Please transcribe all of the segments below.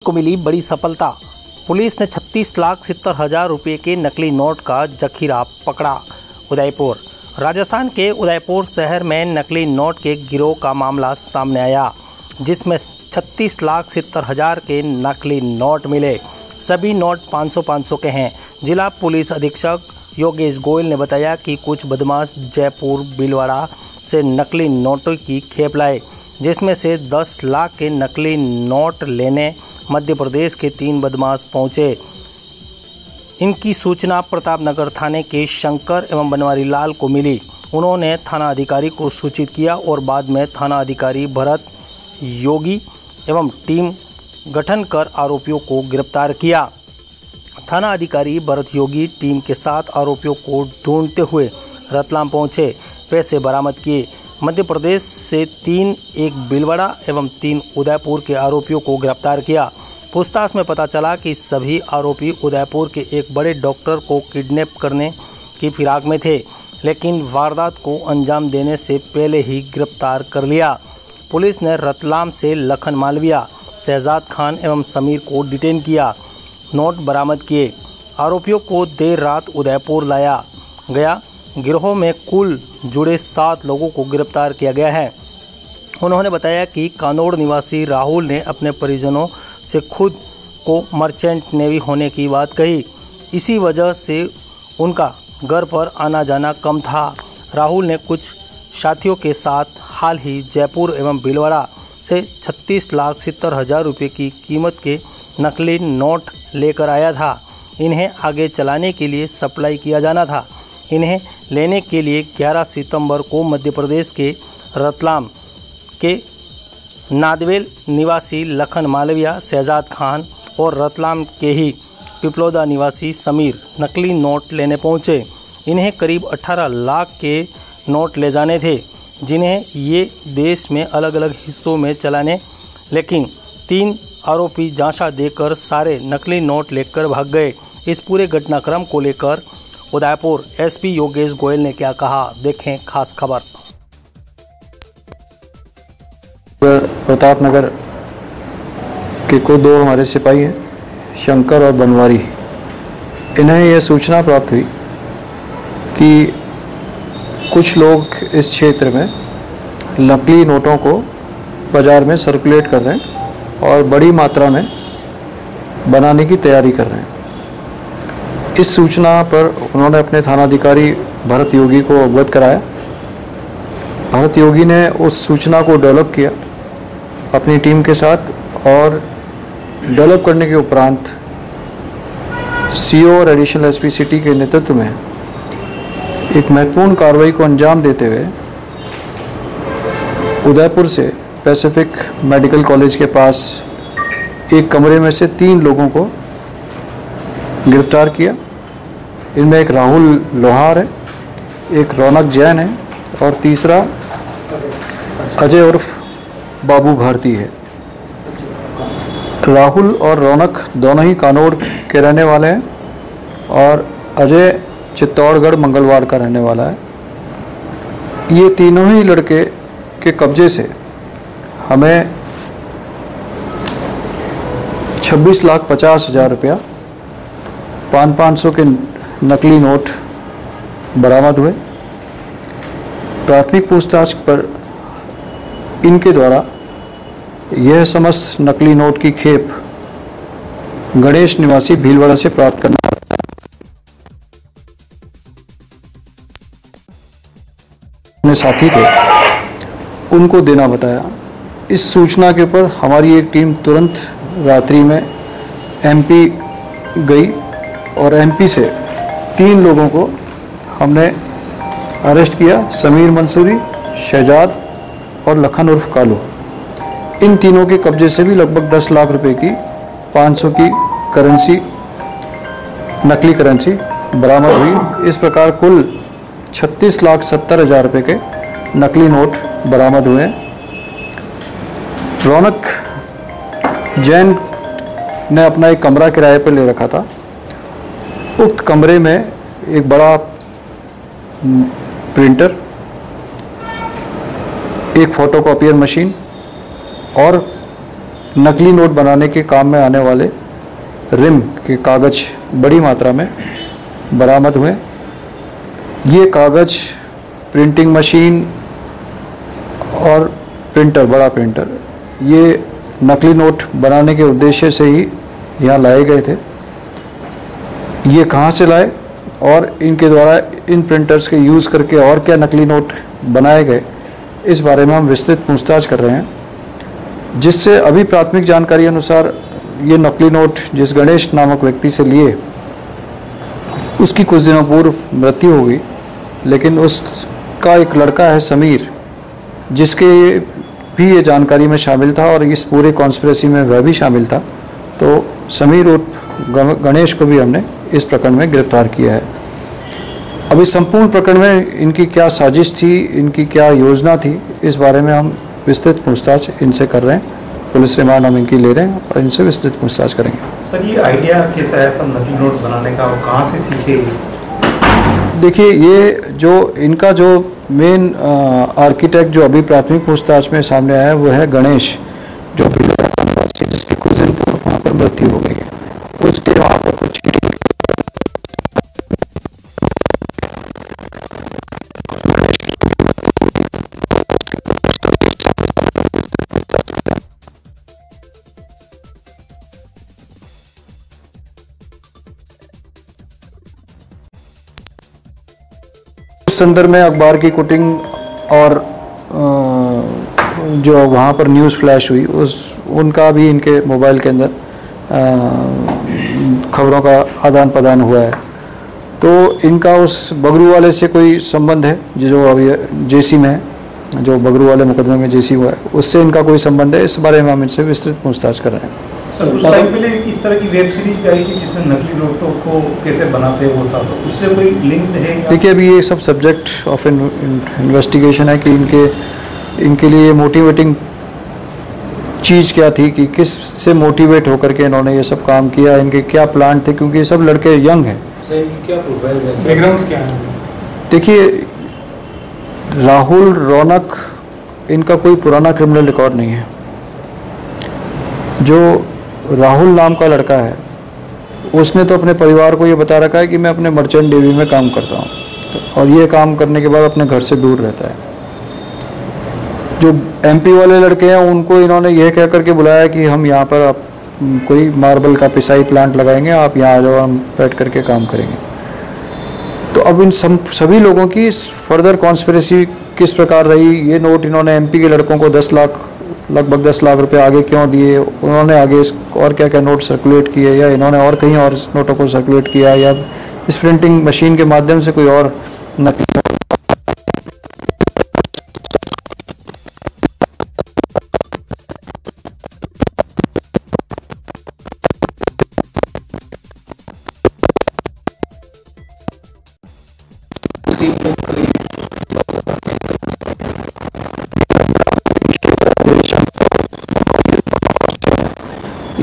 को मिली बड़ी सफलता। पुलिस ने 36,70,000 रुपये के नकली नोट का जखीरा पकड़ा। उदयपुर। राजस्थान के उदयपुर शहर में नकली नोट के गिरोह का मामला सामने आया, जिसमें 36,70,000 के नकली नोट मिले। सभी नोट 500-500 के हैं। जिला पुलिस अधीक्षक योगेश गोयल ने बताया कि कुछ बदमाश जयपुर भीलवाड़ा से नकली नोटों की खेप लाए, जिसमें से 10 लाख के नकली नोट लेने मध्य प्रदेश के 3 बदमाश पहुंचे। इनकी सूचना प्रतापनगर थाने के शंकर एवं बनवारी लाल को मिली। उन्होंने थाना अधिकारी को सूचित किया और बाद में थाना अधिकारी भरत योगी एवं टीम गठन कर आरोपियों को गिरफ्तार किया। थाना अधिकारी भरत योगी टीम के साथ आरोपियों को ढूंढते हुए रतलाम पहुंचे, पैसे बरामद किए। मध्य प्रदेश से 3, एक भीलवाड़ा एवं 3 उदयपुर के आरोपियों को गिरफ्तार किया। पूछताछ में पता चला कि सभी आरोपी उदयपुर के एक बड़े डॉक्टर को किडनैप करने की फिराक में थे, लेकिन वारदात को अंजाम देने से पहले ही गिरफ्तार कर लिया। पुलिस ने रतलाम से लखन मालविया, शहजाद खान एवं समीर को डिटेन किया, नोट बरामद किए। आरोपियों को देर रात उदयपुर लाया गया। गिरोह में कुल जुड़े 7 लोगों को गिरफ्तार किया गया है। उन्होंने बताया कि कानोड़ निवासी राहुल ने अपने परिजनों से खुद को मर्चेंट नेवी होने की बात कही। इसी वजह से उनका घर पर आना जाना कम था। राहुल ने कुछ साथियों के साथ हाल ही जयपुर एवं भीलवाड़ा से 36,70,000 रुपये की कीमत के नकली नोट लेकर आया था। इन्हें आगे चलाने के लिए सप्लाई किया जाना था। इन्हें लेने के लिए 11 सितंबर को मध्य प्रदेश के रतलाम के नादवेल निवासी लखन मालविया, शहजाद खान और रतलाम के ही पिपलोदा निवासी समीर नकली नोट लेने पहुंचे। इन्हें करीब 18 लाख के नोट ले जाने थे, जिन्हें ये देश में अलग अलग हिस्सों में चलाने, लेकिन 3 आरोपी झांसा देकर सारे नकली नोट लेकर भाग गए। इस पूरे घटनाक्रम को लेकर उदयपुर एसपी योगेश गोयल ने क्या कहा, देखें खास खबर। प्रतापनगर के को 2 हमारे सिपाही हैं, शंकर और बनवारी। इन्हें यह सूचना प्राप्त हुई कि कुछ लोग इस क्षेत्र में नकली नोटों को बाज़ार में सर्कुलेट कर रहे हैं और बड़ी मात्रा में बनाने की तैयारी कर रहे हैं। इस सूचना पर उन्होंने अपने थानाधिकारी भरत योगी को अवगत कराया। भरत योगी ने उस सूचना को डेवलप किया अपनी टीम के साथ, और डेवलप करने के उपरांत सीओ और एडिशनल एसपी सिटी के नेतृत्व में एक महत्वपूर्ण कार्रवाई को अंजाम देते हुए उदयपुर से पैसिफिक मेडिकल कॉलेज के पास एक कमरे में से 3 लोगों को गिरफ्तार किया। इनमें एक राहुल लोहार है, एक रौनक जैन है और तीसरा अजय उर्फ बाबू भारती है। राहुल और रौनक दोनों ही कानोड़ के रहने वाले हैं और अजय चित्तौड़गढ़ मंगलवाड़ का रहने वाला है। ये तीनों ही लड़के के कब्जे से हमें 26,50,000 रुपया 500 के नकली नोट बरामद हुए। प्राथमिक पूछताछ पर इनके द्वारा यह समस्त नकली नोट की खेप गणेश निवासी भीलवाड़ा से प्राप्त करना अपने साथी थे, उनको देना बताया। इस सूचना के ऊपर हमारी एक टीम तुरंत रात्रि में एमपी गई और एमपी से 3 लोगों को हमने अरेस्ट किया, समीर मंसूरी, शहजाद और लखन उर्फ कालू। इन तीनों के कब्जे से भी लगभग 10 लाख रुपए की 500 की करेंसी, नकली करेंसी बरामद हुई। इस प्रकार कुल 36,70,000 रुपए के नकली नोट बरामद हुए। रौनक जैन ने अपना एक कमरा किराए पर ले रखा था। उक्त कमरे में एक बड़ा प्रिंटर, एक फोटोकॉपियर मशीन और नकली नोट बनाने के काम में आने वाले रिम के कागज़ बड़ी मात्रा में बरामद हुए। ये कागज़ प्रिंटिंग मशीन और प्रिंटर, बड़ा प्रिंटर, ये नकली नोट बनाने के उद्देश्य से ही यहाँ लाए गए थे। ये कहाँ से लाए और इनके द्वारा इन प्रिंटर्स के यूज़ करके और क्या नकली नोट बनाए गए, इस बारे में हम विस्तृत पूछताछ कर रहे हैं, जिससे अभी प्राथमिक जानकारी अनुसार ये नकली नोट जिस गणेश नामक व्यक्ति से लिए उसकी कुछ दिनों पूर्व मृत्यु हो गई, लेकिन उसका एक लड़का है समीर, जिसके भी ये जानकारी में शामिल था और इस पूरे कॉन्स्पिरेसी में वह भी शामिल था। तो समीर उर्फ गणेश को भी हमने इस प्रकरण में गिरफ्तार किया है। अब इस संपूर्ण प्रकरण में इनकी क्या साजिश थी, इनकी क्या योजना थी, इस बारे में हम विस्तृत पूछताछ इनसे कर रहे हैं। पुलिस रिमांड हम इनकी ले रहे हैं और इनसे विस्तृत पूछताछ करेंगे। सर, ये आइडिया कैसा है था नकली नोट बनाने का, और कहाँ से सीखे? देखिए, ये जो इनका जो मेन आर्किटेक्ट जो अभी प्राथमिक पूछताछ में सामने आया है वो है गणेश, जो जिसकी कुछ दिन पूर्व वहाँ पर मृत्यु हो गई है। उसके वहाँ पर कुछ संदर्भ में अखबार की कटिंग और जो वहाँ पर न्यूज़ फ्लैश हुई उनका भी इनके मोबाइल के अंदर खबरों का आदान प्रदान हुआ है। तो इनका उस बगरू वाले से कोई संबंध है, जो अभी जेसी में है, जो बगरू वाले मुकदमे में जेसी हुआ है, उससे इनका कोई संबंध है। इस बारे में हम इनसे विस्तृत पूछताछ कर रहे हैं। सर, उस टाइम पहले इस तरह की वेब सीरीज आई थी जिसमें नकली नोटों को कैसे बनाते वो था, तो उससे कोई लिंक है? देखिए, अभी ये सब सब्जेक्ट ऑफ इन्वेस्टिगेशन है कि इनके लिए मोटिवेटिंग चीज़ क्या थी, कि किस से मोटिवेट होकर के इन्होंने ये सब काम किया, इनके क्या प्लान थे, क्योंकि ये सब लड़के यंग हैं। क्या प्रोफाइल है, बैकग्राउंड क्या है? देखिए, राहुल रौनक, इनका कोई पुराना क्रिमिनल रिकॉर्ड नहीं है। जो राहुल नाम का लड़का है, उसने तो अपने परिवार को ये बता रखा है कि मैं अपने मर्चेंट नेवी में काम करता हूँ, और ये काम करने के बाद अपने घर से दूर रहता है। जो एमपी वाले लड़के हैं, उनको इन्होंने यह कह करके बुलाया कि हम यहाँ पर आप कोई मार्बल का पिसाई प्लांट लगाएंगे, आप यहाँ आ जाओ, हम बैठ करके काम करेंगे। तो अब इन सभी लोगों की फर्दर कॉन्स्पिरेसी किस प्रकार रही, ये नोट इन्होंने एमपी के लड़कों को लगभग 10 लाख रुपए आगे क्यों दिए, उन्होंने आगे और क्या क्या नोट सर्कुलेट किए, या इन्होंने और कहीं और नोटों को सर्कुलेट किया, या इस प्रिंटिंग मशीन के माध्यम से कोई और नकली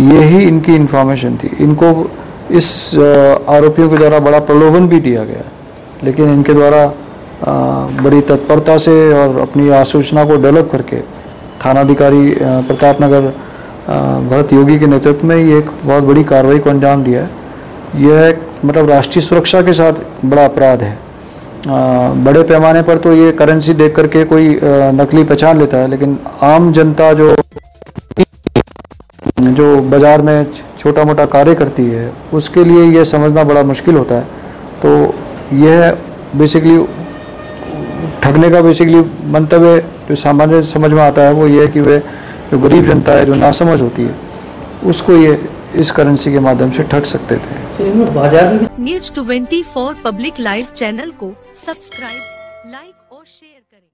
यही इनकी इन्फॉर्मेशन थी। इनको इस आरोपियों के द्वारा बड़ा प्रलोभन भी दिया गया, लेकिन इनके द्वारा बड़ी तत्परता से और अपनी आसूचना को डेवलप करके थानाधिकारी प्रतापनगर भरत योगी के नेतृत्व में ये एक बहुत बड़ी कार्रवाई को अंजाम दिया है। यह मतलब राष्ट्रीय सुरक्षा के साथ बड़ा अपराध है। बड़े पैमाने पर तो ये करेंसी देख करके कोई नकली पहचान लेता है, लेकिन आम जनता जो बाज़ार में छोटा मोटा कार्य करती है, उसके लिए यह समझना बड़ा मुश्किल होता है। तो यह बेसिकली ठगने का मंतव्य जो सामान्य समझ में आता है वो ये है कि वे जो गरीब जनता है, जो नासमझ होती है, उसको ये इस करेंसी के माध्यम से ठग सकते थे। News 24 पब्लिक लाइव चैनल को सब्सक्राइब, लाइक और शेयर करें।